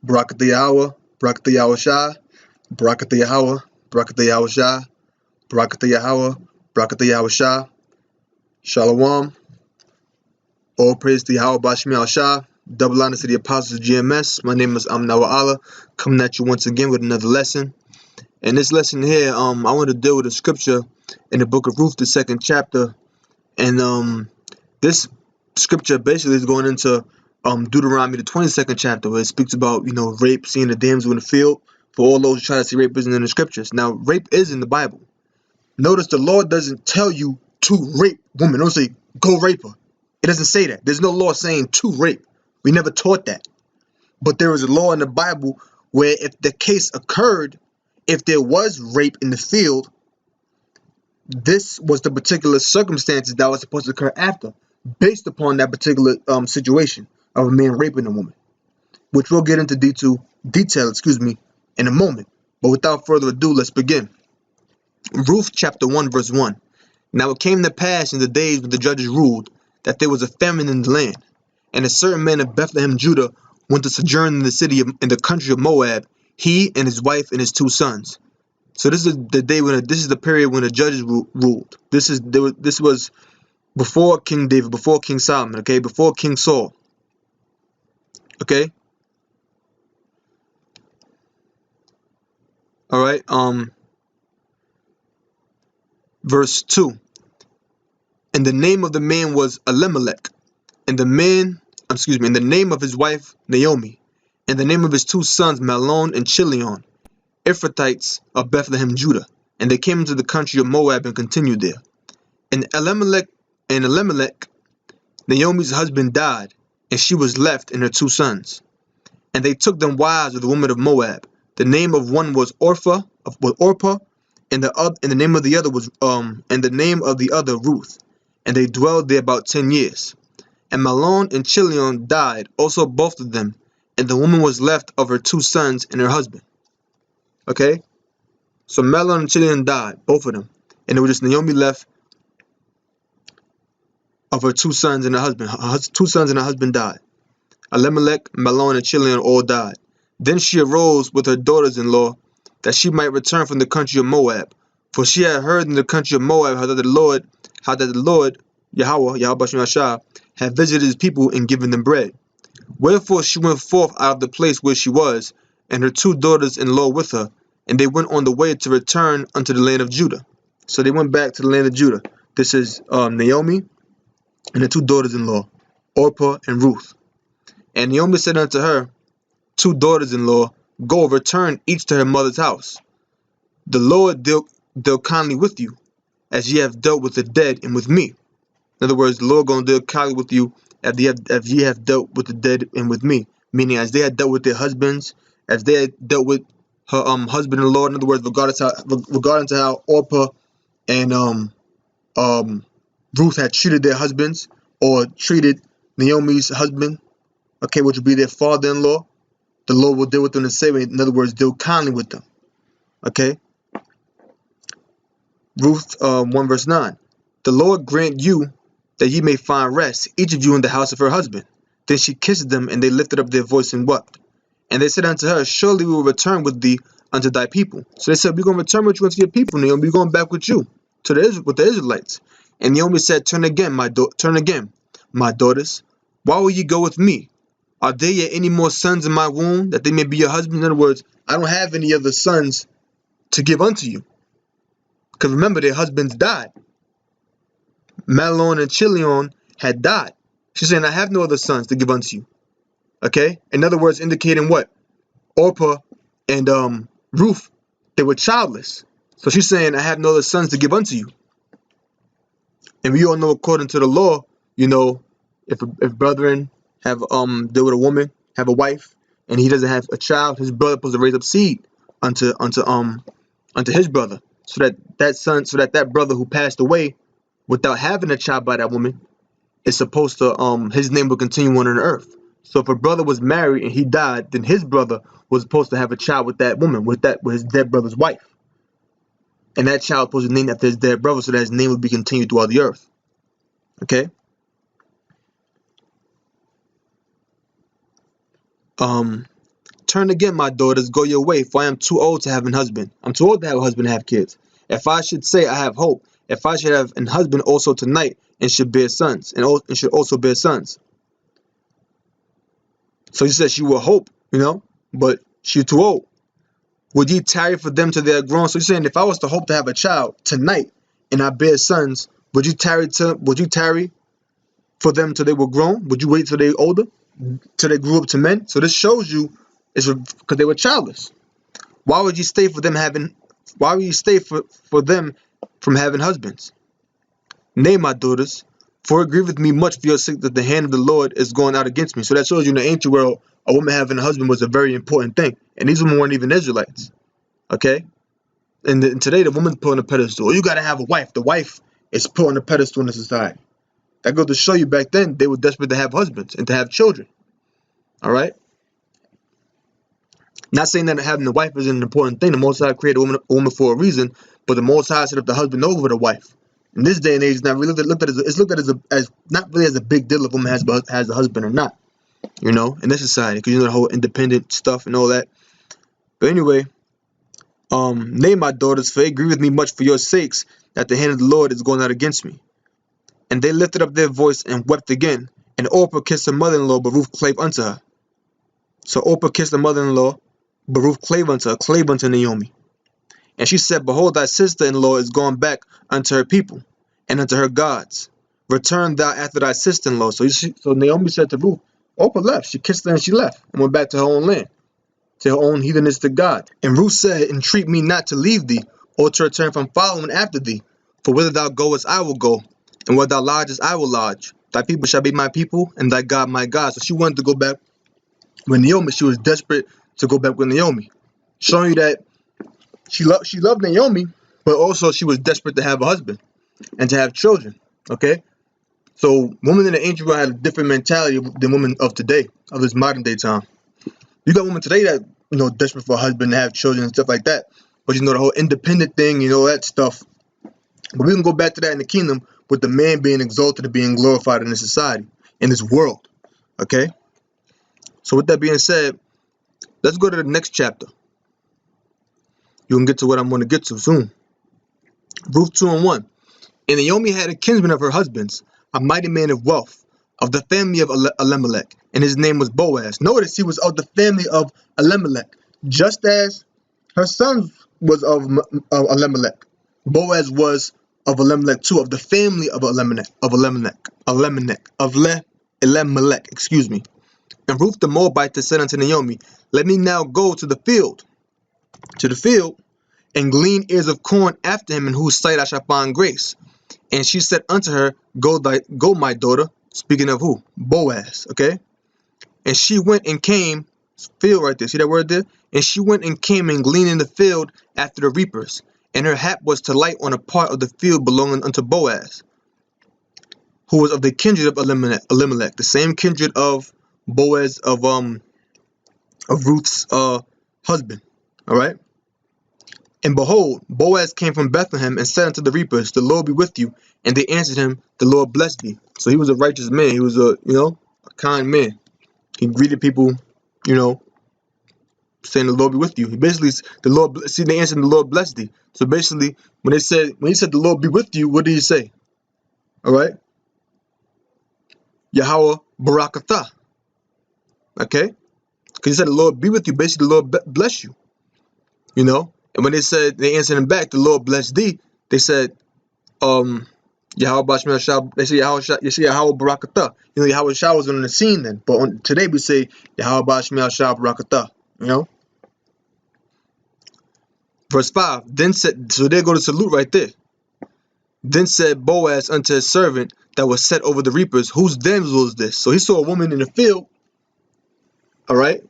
Barakatha Yahweh, Barakatha Yahweh Shai, Barakatha Yahweh, Barakatha Yahweh Shai, Barakatha Yahweh, Barakatha Yahweh Shai, Shalom, all praise to Yahweh Bashmi Al Shai, double honor to the apostles of GMS. My name is Amnawa Allah, coming at you once again with another lesson. In this lesson here, I want to deal with a scripture in the book of Ruth, the 2nd chapter, and this scripture basically is going into Deuteronomy, the 22nd chapter, where it speaks about, rape, seeing the damsel in the field. For all those who try to see rape isn't in the scriptures. Now, rape is in the Bible. Notice the Lord doesn't tell you to rape women. Don't say, go rape her. It doesn't say that. There's no law saying to rape. We never taught that. But there is a law in the Bible where if the case occurred, if there was rape in the field, this was the particular circumstances that was supposed to occur after, based upon that particular situation of a man raping a woman, which we'll get into detail, in a moment. But without further ado, let's begin. Ruth chapter 1 verse 1. Now it came to pass in the days when the judges ruled that there was a famine in the land, and a certain man of Bethlehem, Judah, went to sojourn in the city in the country of Moab, he and his wife and his 2 sons. So this is the day when this is the period when the judges ruled. This was before King David, before King Solomon, okay, before King Saul. Okay? All right. Verse 2. And the name of the man was Elimelech, and the name of his wife Naomi, and the name of his 2 sons Mahlon and Chilion, Ephrathites of Bethlehem, Judah. And they came into the country of Moab and continued there. And Elimelech, Naomi's husband, died, and she was left and her 2 sons. And they took them wives of the women of Moab. The name of one was Orpah, and the name of the other Ruth. And they dwelled there about 10 years. And Mahlon and Chilion died, also both of them, and the woman was left of her 2 sons and her husband. Okay? So Mahlon and Chilion died, both of them. And it was just Naomi left of her 2 sons and her husband. Her 2 sons and her husband died. Elimelech, Mahlon, and Chilion all died. Then she arose with her daughters-in-law, that she might return from the country of Moab. For she had heard in the country of Moab how that the Lord, Yahweh Bashim Ashah, had visited his people and given them bread. Wherefore she went forth out of the place where she was, and her 2 daughters-in-law with her, and they went on the way to return unto the land of Judah. So they went back to the land of Judah. This is Naomi and her 2 daughters-in-law, Orpah and Ruth. And Naomi said unto her 2 daughters-in-law, go, return each to her mother's house. The Lord dealt kindly with you, as ye have dealt with the dead and with me. In other words, the Lord going to deal kindly with you as ye have dealt with the dead and with me. Meaning, as they had dealt with their husbands, as they had dealt with her husband-in-law. In other words, regarding to how Orpah and Ruth had treated their husbands, or treated Naomi's husband, okay, which would be their father-in-law. The Lord will deal with them the same way. In other words, deal kindly with them. Okay? Ruth 1 verse 9. The Lord grant you that ye may find rest, each of you in the house of her husband. Then she kissed them, and they lifted up their voice and wept. And they said unto her, surely we will return with thee unto thy people. So they said, we're going to return with you unto your people, Naomi. We're going back with you with the Israelites. And Naomi said, turn again, my daughters. Why will ye go with me? Are there yet any more sons in my womb, that they may be your husbands? In other words, I don't have any other sons to give unto you. Because remember, their husbands died. Mahlon and Chilion had died. She's saying, I have no other sons to give unto you. Okay? In other words, indicating what? Orpah and Ruth, they were childless. So she's saying, I have no other sons to give unto you. And we all know, according to the law, if brethren have deal with a woman, have a wife, and he doesn't have a child, his brother supposed to raise up seed unto his brother, so that brother who passed away without having a child by that woman is supposed to his name will continue on the earth. So if a brother was married and he died, then his brother was supposed to have a child with that woman, with his dead brother's wife. And that child was supposed to name after his dead brother, so that his name would be continued throughout the earth. Okay? Turn again, my daughters, go your way, for I am too old to have an husband. I'm too old to have a husband and have kids. If I should say I have hope, if I should have an husband also tonight, and should bear sons, and should also bear sons. So she said she will hope, but she's too old. Would ye tarry for them till they are grown? So you're saying if I was to hope to have a child tonight and I bear sons, would you tarry for them till they were grown? Would you wait till they older, till they grew up to men? So this shows you it's because they were childless. Why would you stay for them from having husbands? Nay, my daughters, for it grieveth me much for your sake that the hand of the Lord is going out against me. So that shows you in the ancient world, a woman having a husband was a very important thing. And these women weren't even Israelites. Okay? And today the woman's put on a pedestal. You got to have a wife. The wife is put on a pedestal in the society. That goes to show you back then they were desperate to have husbands and to have children. All right? Not saying that having a wife is an important thing. The Most High created a woman for a reason, but the Most High set up the husband over the wife. In this day and age, it's not really looked at as not really as a big deal if a woman has a husband or not. In this society, because the whole independent stuff and all that. But anyway, nay, my daughters, for it grieveth me much for your sakes that the hand of the Lord is going out against me. And they lifted up their voice and wept again. And Orpah kissed her mother-in-law, but Ruth clave unto her. So Orpah kissed her mother-in-law, but Ruth clave unto Naomi. And she said, behold, thy sister-in-law is gone back unto her people and unto her gods. Return thou after thy sister-in-law. So Naomi said to Ruth, Orpah left. She kissed her and she left and went back to her own land, to her own heathenistic God. And Ruth said, entreat me not to leave thee, or to return from following after thee. For whither thou goest, I will go, and where thou lodgest, I will lodge. Thy people shall be my people, and thy God my God. So she wanted to go back with Naomi. She was desperate to go back with Naomi, showing you that she loved Naomi, but also she was desperate to have a husband and to have children. Okay, so women in the ancient world had a different mentality than women of today, of this modern day time. You got women today that desperate for a husband to have children and stuff like that, but the whole independent thing, that stuff. But we can go back to that in the kingdom with the man being exalted and being glorified in this society, in this world. Okay, so with that being said, let's go to the next chapter. You can get to what I'm going to get to soon. Ruth 2:1. And Naomi had a kinsman of her husband's, a mighty man of wealth, of the family of Elimelech, and his name was Boaz. Notice he was of the family of Elimelech, just as her son was of Elimelech. Boaz was of Elimelech too, of the family of Elimelech, excuse me. And Ruth the Moabitess said unto Naomi, let me now go to the field, and glean ears of corn after him, in whose sight I shall find grace. And she said unto her, go, my daughter. Speaking of who? Boaz, okay? And she went and came, field right there, see that word there? And she went and came and gleaned in the field after the reapers. And her hap was to light on a part of the field belonging unto Boaz, who was of the kindred of Elimelech, the same kindred of Boaz of Ruth's husband, all right? And behold, Boaz came from Bethlehem and said unto the reapers, the Lord be with you. And they answered him, the Lord bless thee. So he was a righteous man. He was a kind man. He greeted people, saying the Lord be with you. He basically, they answered him, the Lord bless thee. So basically, when he said the Lord be with you, what did he say? All right? Yahweh Barakatah. Okay? Because he said the Lord be with you. Basically, the Lord bless you. And when they answered him back, the Lord bless thee, they said, Yahweh Bashmel Shah, they say Yahweh Barakatah. Yahweh Shah was on the scene then. But today we say Yahweh Bashmel Shah Barakatah. Verse 5, so there go to salute right there. Then said Boaz unto his servant that was set over the reapers, whose damsel is this? So he saw a woman in the field, all right,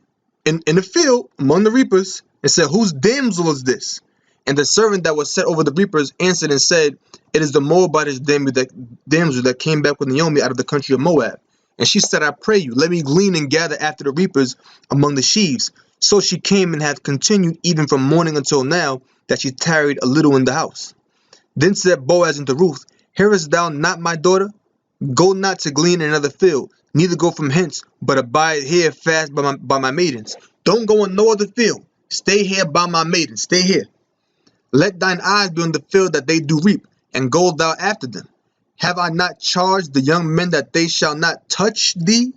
in the field among the reapers, and said, whose damsel is this? And the servant that was set over the reapers answered and said, it is the Moabitess damsel that came back with Naomi out of the country of Moab. And she said, I pray you, let me glean and gather after the reapers among the sheaves. So she came and hath continued even from morning until now, that she tarried a little in the house. Then said Boaz unto Ruth, hearest thou not, my daughter? Go not to glean in another field, neither go from hence, but abide here fast by my maidens. Don't go in no other field. Stay here by my maidens. Stay here. Let thine eyes be on the field that they do reap, and go thou after them. Have I not charged the young men that they shall not touch thee?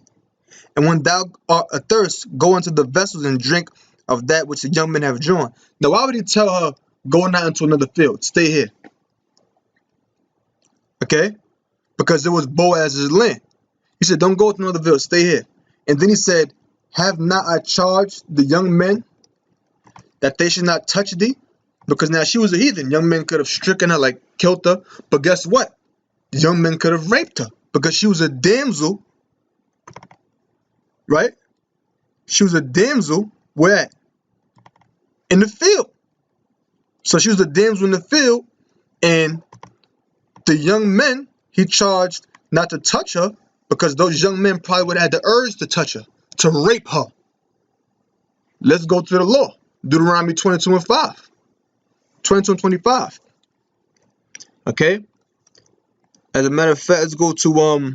And when thou art athirst, go into the vessels and drink of that which the young men have drawn. Now, why would he tell her, go not into another field? Stay here. Okay? Because it was Boaz's land. He said, don't go to another field. Stay here. And then he said, have not I charged the young men that they should not touch thee? Because now she was a heathen. Young men could have stricken her, like killed her. But guess what? The young men could have raped her because she was a damsel. Right? She was a damsel. Where at? In the field. So she was a damsel in the field. And the young men, he charged not to touch her because those young men probably would have had the urge to touch her, to rape her. Let's go to the law. Deuteronomy 22 and 5. 22 and 25. Okay? As a matter of fact, let's go to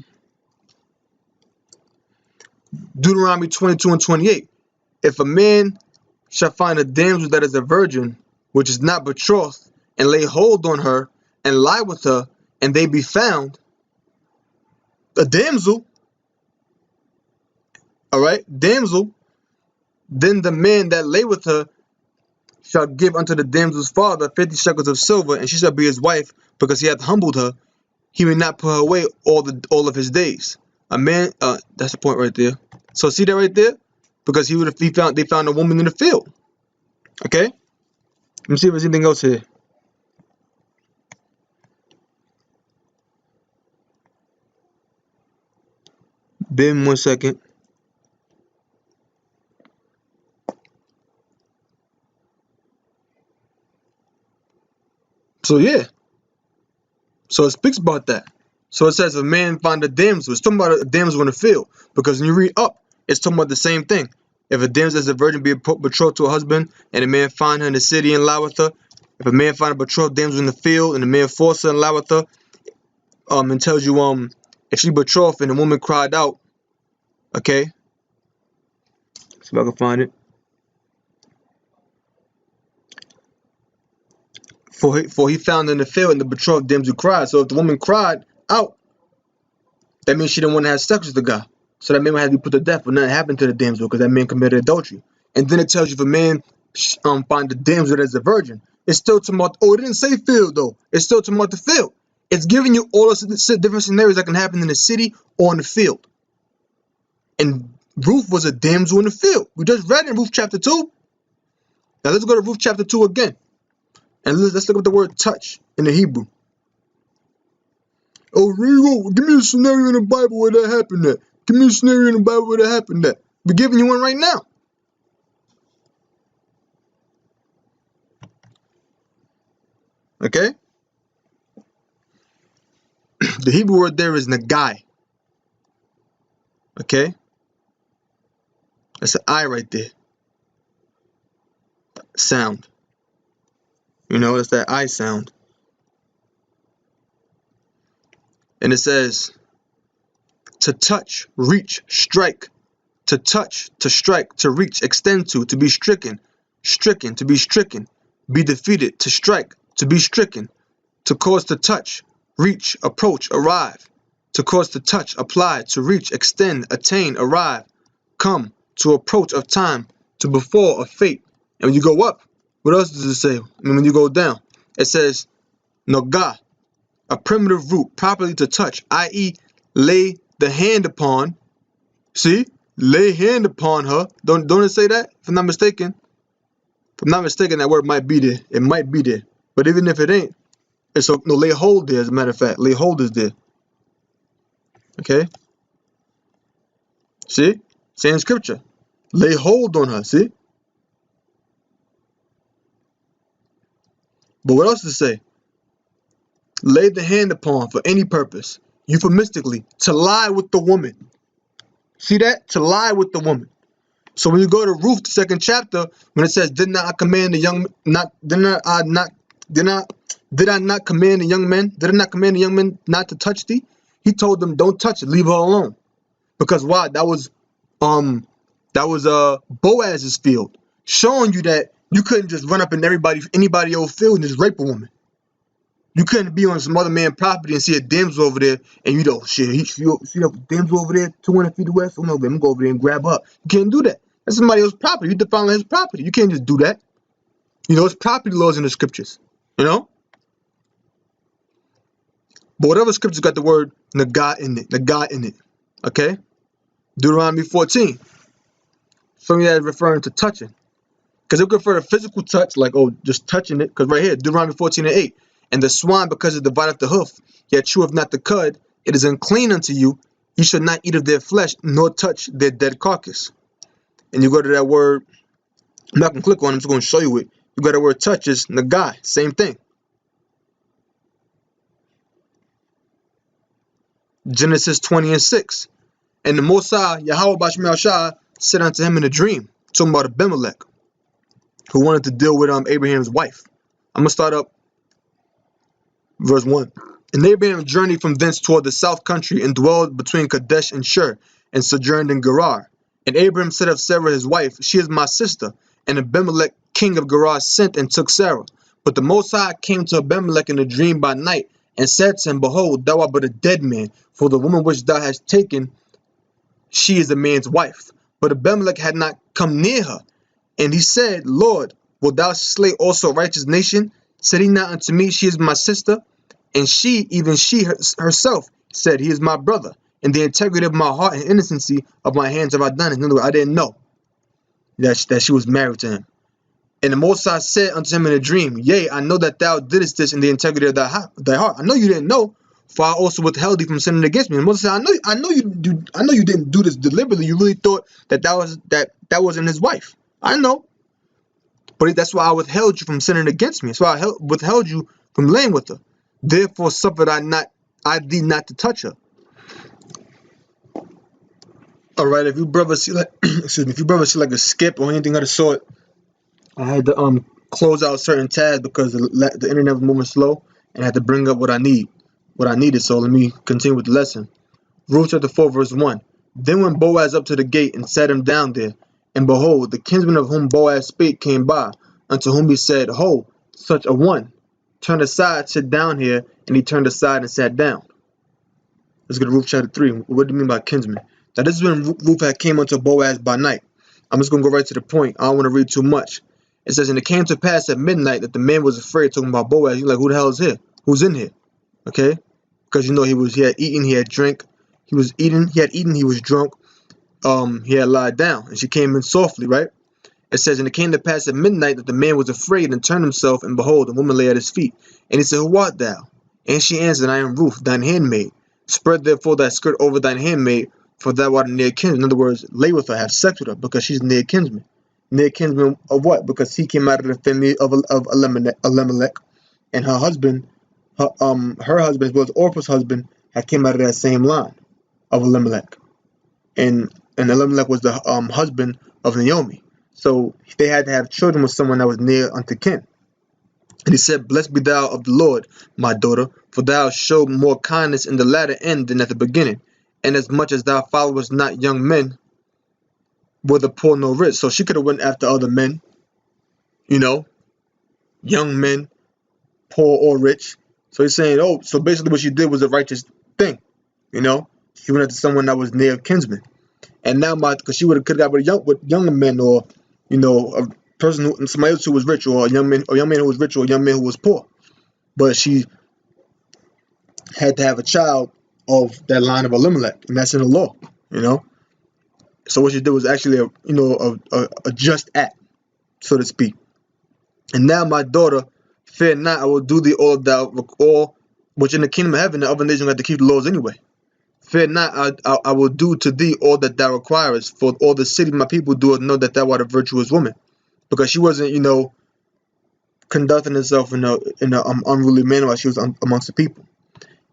Deuteronomy 22 and 28. If a man shall find a damsel that is a virgin, which is not betrothed, and lay hold on her, and lie with her, and they be found, a damsel, all right, damsel, then the man that lay with her shall give unto the damsel's father 50 shekels of silver, and she shall be his wife, because he hath humbled her. He may not put her away all of his days. A man, that's the point right there. So see that right there? Because they found a woman in the field. Okay? Let me see if there's anything else here. Been 1 second. So yeah. So it speaks about that. So it says, if a man find a damsel, it's talking about a damsel in the field. Because when you read up, it's talking about the same thing. If a damsel is a virgin be betrothed to a husband, and a man find her in the city and lie with her, if a man find a betrothed damsel in the field, and a man force her and lie with her, and tells you, if she betrothed and the woman cried out, okay, see if I can find it. For he found in the field and the betrothed damsel cried. So if the woman cried out, that means she didn't want to have sex with the guy. So that man had to be put to death, but nothing happened to the damsel because that man committed adultery. And then it tells you if a man find the damsel that is a virgin, it's still talking about, it didn't say field though. It's still talking about the field. It's giving you all the different scenarios that can happen in the city or in the field. And Ruth was a damsel in the field. We just read in Ruth chapter 2. Now let's go to Ruth chapter 2 again. And let's look up the word touch in the Hebrew. Oh, Rigo, give me a scenario in the Bible where that happened at. Give me a scenario in the Bible where that happened at. We're giving you one right now. Okay? The Hebrew word there is nagai. Okay? That's an I right there. Sound. You know, it's that I sound. And it says, to touch, reach, strike. To touch, to strike, to reach, extend to be stricken. Stricken, to be stricken. Be defeated, to strike, to be stricken. To cause to touch, reach, approach, arrive. To cause to touch, apply, to reach, extend, attain, arrive. Come, to approach of time, to befall of fate. And when you go up, what else does it say? And when you go down, it says, noga, a primitive root, properly to touch, i.e., lay the hand upon. See? Lay hand upon her. Don't it say that? If I'm not mistaken. If I'm not mistaken, that word might be there. It might be there. But even if it ain't, it's no, lay hold there, as a matter of fact. Lay hold is there. Okay? See? Same scripture. Lay hold on her. See? But what else does it say? Lay the hand upon for any purpose. Euphemistically, to lie with the woman. See that? To lie with the woman. So when you go to Ruth, the 2nd chapter, when it says, did I not command the young men not to touch thee? He told them, don't touch it, leave her alone. Because why? That was Boaz's field, showing you that you couldn't just run up in anybody else's field and just rape a woman. You couldn't be on some other man's property and see a damsel over there and you know, shit, see that damsel over there 200 feet away? So no, I'm gonna go over there and grab her. You can't do that. That's somebody else's property. You defiling his property. You can't just do that. You know, it's property laws in the scriptures. You know? But whatever scripture got the word Nagah in it. Okay? Deuteronomy 14. Some of that is referring to touching. Because it could refer to physical touch, like, oh, just touching it. Because right here, Deuteronomy 14:8. And the swine, because it divideth the hoof, yet cheweth not the cud, it is unclean unto you. You should not eat of their flesh, nor touch their dead carcass. And you go to that word, I'm not going to click on it, I'm just going to show you it. You got the word touches, Nagai, same thing. Genesis 20:6. And the Most High, Yahweh Bashmel Shah, said unto him in a dream, talking about Abimelech, who wanted to deal with Abraham's wife. I'm going to start up verse 1. And Abraham journeyed from thence toward the south country, and dwelled between Kadesh and Shur, and sojourned in Gerar. And Abraham said of Sarah his wife, she is my sister. And Abimelech king of Gerar sent and took Sarah. But the Most High came to Abimelech in a dream by night, and said to him, behold, thou art but a dead man, for the woman which thou hast taken, she is a man's wife. But Abimelech had not come near her. And he said, Lord, wilt thou slay also a righteous nation? Said he not unto me, she is my sister? And she, even she herself, said, he is my brother. In the integrity of my heart and innocency of my hands have I done it. In other words, I didn't know that she was married to him. And the Most High said unto him in a dream, yea, I know that thou didst this in the integrity of thy heart. I know you didn't know, for I also withheld thee from sinning against me. And Moses said, I know you didn't do this deliberately. You really thought that wasn't his wife. I know. But that's why I withheld you from sinning against me. That's why I withheld you from laying with her. Therefore suffered I thee not to touch her. All right, if you brothers see like, if you brothers see like a skip or anything of the sort, I had to close out certain tabs because the internet was moving slow, and I had to bring up what I needed. So let me continue with the lesson. Ruth chapter 4 verse 1. Then went Boaz up to the gate and sat him down there, and behold, the kinsman of whom Boaz spake came by, unto whom he said, ho, such a one, turn aside, sit down here. And he turned aside and sat down. Let's go to Ruth chapter 3. What do you mean by kinsman? Now this is when Ruth had came unto Boaz by night. I'm just going to go right to the point. I don't want to read too much. It says, and it came to pass at midnight that the man was afraid, talking about Boaz. He's like, who the hell is here? Who's in here? Okay? Because you know he had eaten, he had drank, he was drunk, he had lied down. And she came in softly, right? It says, and it came to pass at midnight that the man was afraid and turned himself, and behold, a woman lay at his feet. And he said, who art thou? And she answered, I am Ruth, thine handmaid. Spread therefore thy skirt over thine handmaid, for thou art a near kinsman. In other words, lay with her, have sex with her, because she's near kinsman. Near kinsman of what? Because he came out of the family of Elimelech, and her husband, her husband as well as Orpah's husband, had came out of that same line of Elimelech. And Elimelech was the husband of Naomi. So they had to have children with someone that was near unto kin. And he said, blessed be thou of the Lord, my daughter, for thou showed more kindness in the latter end than at the beginning. And as much as thou followest not young men, whether poor nor rich. So she could have went after other men, you know, young men, poor or rich. So he's saying, oh, so basically what she did was a righteous thing, you know. She went after someone that was near kinsman. And now, because she could have got with younger men, or, you know, a person somebody else who was rich, or a young man who was rich, or a young man who was poor. But she had to have a child of that line of Elimelech, and that's in the law, you know. So what she did was actually a just act, so to speak. And now, my daughter, fear not, I will do thee all which in the kingdom of heaven, the other nations have to keep the laws anyway. Fear not, I will do to thee all that thou requirest, for all the city of my people doeth know that thou art a virtuous woman. Because she wasn't, you know, conducting herself in an unruly manner while she was amongst the people.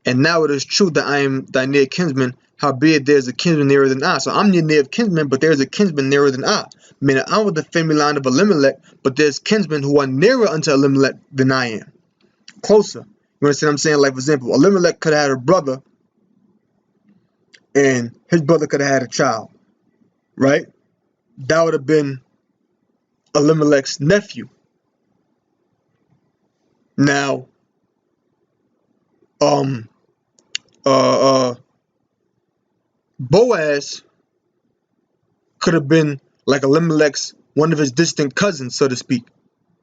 And now it is true that I am thy near kinsman, howbeit there is a kinsman nearer than I. So I'm your near kinsman, but there is a kinsman nearer than I. Meaning I'm with the family line of Elimelech, but there's kinsmen who are nearer unto Elimelech than I am. Closer. You understand what I'm saying? Like, for example, Elimelech could have had a brother and his brother could have had a child, right? That would have been Elimelech's nephew. Now, uh, Boaz could have been like Elimelech's one of his distant cousins, so to speak.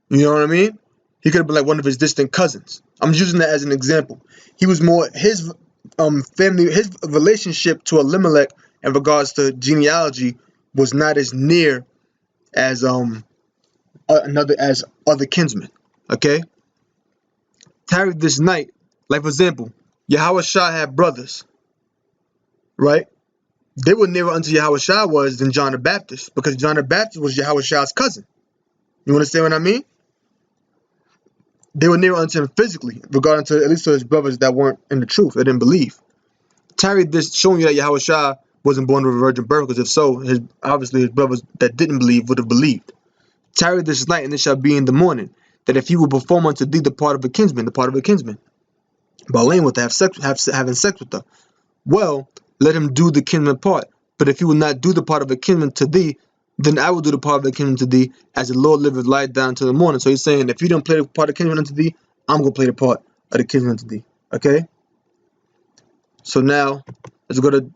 You know what I mean? He could have been like one of his distant cousins. I'm just using that as an example. He was more his family, his relationship to Elimelech in regards to genealogy was not as near as other kinsmen. Okay? Tarried this night, like for example, Yahushua had brothers, right? They were nearer unto Yahushua was than John the Baptist, because John the Baptist was Yahushua's cousin. You understand what I mean? They were nearer unto him physically, regarding to at least to his brothers that weren't in the truth, they didn't believe. Tarried this, showing you that Yahushua wasn't born of a virgin birth, because if so, obviously his brothers that didn't believe would have believed. Tarry this night, and it shall be in the morning, that if he will perform unto thee the part of a kinsman, by laying with her, having sex with her, well, let him do the kinsman part. But if he will not do the part of a kinsman to thee, then I will do the part of a kinsman to thee, as the Lord liveth, lie down till the morning. So he's saying, if you don't play the part of kinsman unto thee, I'm going to play the part of the kinsman unto thee. Okay? So now, let's go to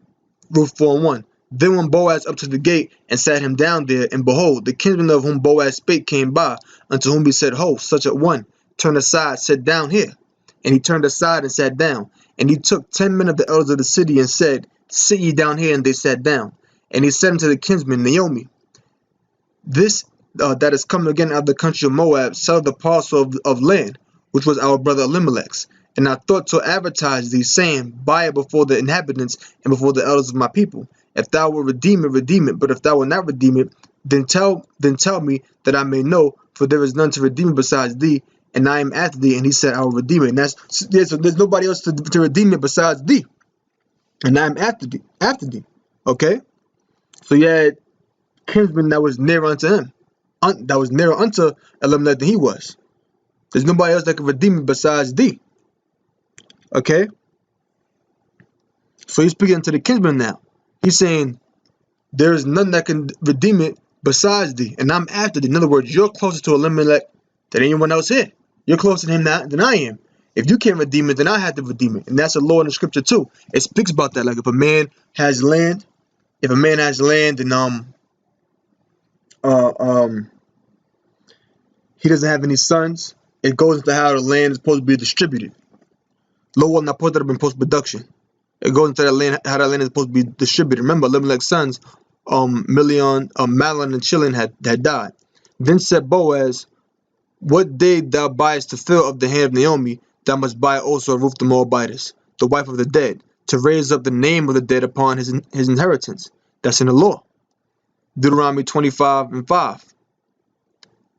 Ruth 4:1. Then when Boaz up to the gate and sat him down there, and behold, the kinsman of whom Boaz spake came by, unto whom he said, Ho, such a one, turn aside, sit down here. And he turned aside and sat down. And he took 10 men of the elders of the city and said, Sit ye down here, and they sat down. And he said unto the kinsman, Naomi, this that is coming again out of the country of Moab, sell the parcel of land, which was our brother Elimelech's. And I thought to advertise thee, saying, Buy it before the inhabitants and before the elders of my people. If thou wilt redeem it, redeem it. But if thou wilt not redeem it, then tell me that I may know, for there is none to redeem it besides thee, and I am after thee. And he said, I will redeem it. And so there's nobody else to redeem it besides thee, and I am after thee. Okay, so you had kinsman that was near unto him, that was nearer unto Elimelech than he was. There's nobody else that can redeem it besides thee. Okay, so he's speaking to the kinsman now. He's saying, there is none that can redeem it besides thee, and I'm after thee. In other words, you're closer to Elimelech than anyone else here. You're closer to him now than I am. If you can't redeem it, then I have to redeem it. And that's a law in the scripture too. It speaks about that. Like if a man has land, then he doesn't have any sons, it goes into how the land is supposed to be distributed. Lower not put that up in post-production. It goes into that land, how that land is supposed to be distributed. Remember, Elimelech's sons, Mahlon and Chilion had died. Then said Boaz, What day thou buyest the fill of the hand of Naomi, thou must buy also of Ruth the Moabitess, the wife of the dead, to raise up the name of the dead upon his inheritance. That's in the law. Deuteronomy 25:5.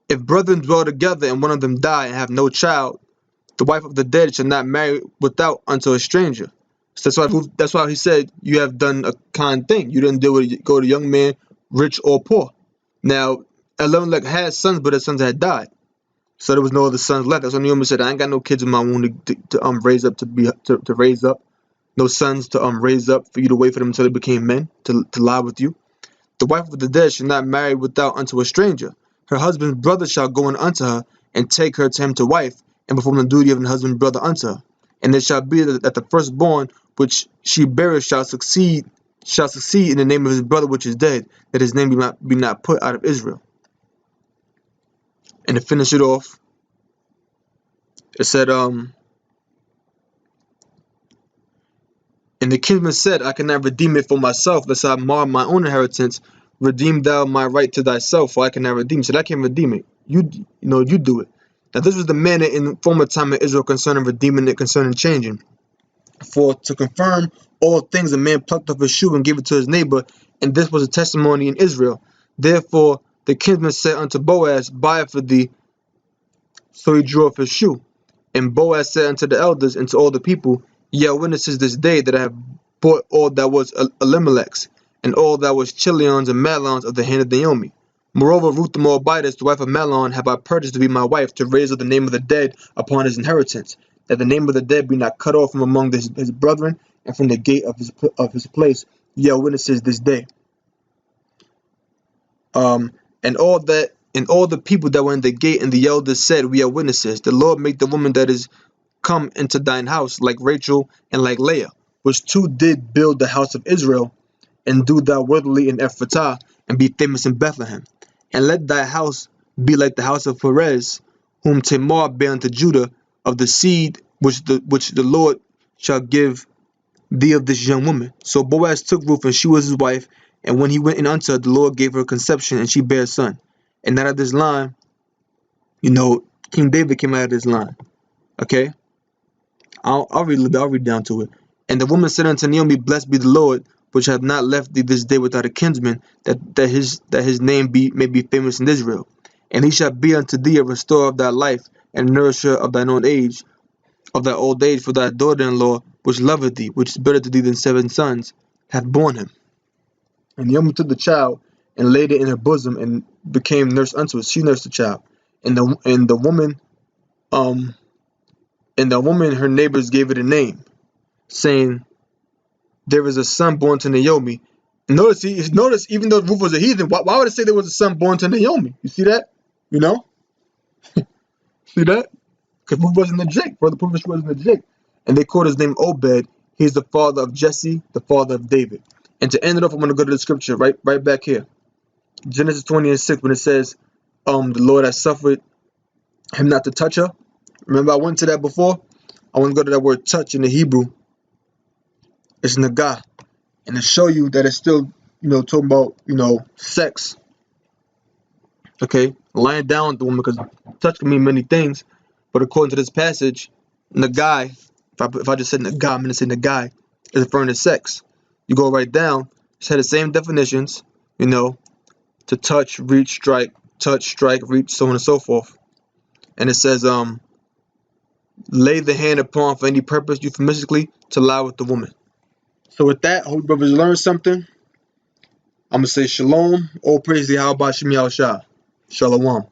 If brethren dwell together and one of them die and have no child, the wife of the dead shall not marry without unto a stranger. So that's why he said, you have done a kind thing. You didn't go to young man, rich or poor. Now, Elimelech had sons, but his sons had died. So there was no other sons left. That's why Naomi said, I ain't got no kids in my womb to raise up, to raise up. No sons to raise up for you to wait for them until they became men, to lie with you. The wife of the dead shall not marry without unto a stranger. Her husband's brother shall go in unto her, and take her to him to wife, and perform the duty of an husband's brother unto her. And it shall be that the firstborn which she beareth shall succeed in the name of his brother which is dead, that his name be not put out of Israel. And to finish it off, it said, and the kinsman said, I cannot redeem it for myself, lest I mar my own inheritance. Redeem thou my right to thyself, for I cannot redeem it. He said, I can't redeem it. You do it. Now this was the manner in former time in Israel concerning redeeming it, concerning changing. For to confirm all things, a man plucked off his shoe and gave it to his neighbor, and this was a testimony in Israel. Therefore the kinsman said unto Boaz, Buy it for thee. So he drew off his shoe. And Boaz said unto the elders and to all the people, Ye are witnesses this day that I have bought all that was Elimelech's, and all that was Chilion's and Mahlon's of the hand of Naomi. Moreover, Ruth the Moabitess, the wife of Mahlon, have I purchased to be my wife, to raise up the name of the dead upon his inheritance, that the name of the dead be not cut off from among his brethren, and from the gate of his place, ye are witnesses this day. And all the people that were in the gate and the elders said, we are witnesses. The Lord make the woman that is come into thine house like Rachel and like Leah, which two did build the house of Israel, and do thou worthily in Ephratah, and be famous in Bethlehem. And let thy house be like the house of Perez, whom Tamar bare unto Judah, of the seed which the Lord shall give thee of this young woman. So Boaz took Ruth, and she was his wife. And when he went in unto her, the Lord gave her conception, and she bare a son. And out of this line, King David came out of this line. Okay, I'll read a little bit. I'll read down to it. And the woman said unto Naomi, Blessed be the Lord, which hath not left thee this day without a kinsman, that his name may be famous in Israel. And he shall be unto thee a restorer of thy life, and a nourisher of thine old age, for thy daughter-in-law, which loveth thee, which is better to thee than 7 sons, hath borne him. And Naomi took the child and laid it in her bosom, and became nurse unto it. She nursed the child. And the woman, her neighbors gave it a name, saying, There is a son born to Naomi. Notice, even though Ruth was a heathen, why would it say there was a son born to Naomi? You see that? See that? Because Ruth wasn't a Jake. Brother Purvis wasn't a Jake. And they called his name Obed. He's the father of Jesse, the father of David. And to end it off, I'm going to go to the scripture right back here. Genesis 20:6, when it says, the Lord has suffered him not to touch her. Remember, I went to that before. I want to go to that word touch in the Hebrew. It's nagah. And to show you that it's still, talking about, sex. Okay, lying down with the woman, because touch can mean many things. But according to this passage, nagai, if I just said nagai, I'm going to say nagai, is referring to sex. You go right down, it's had the same definitions, to touch, reach, strike, reach, so on and so forth. And it says, lay the hand upon for any purpose, euphemistically, to lie with the woman. So with that, I hope brothers learned something. I'm going to say shalom. All praise to Yahweh Shem Yahushua. Shalom.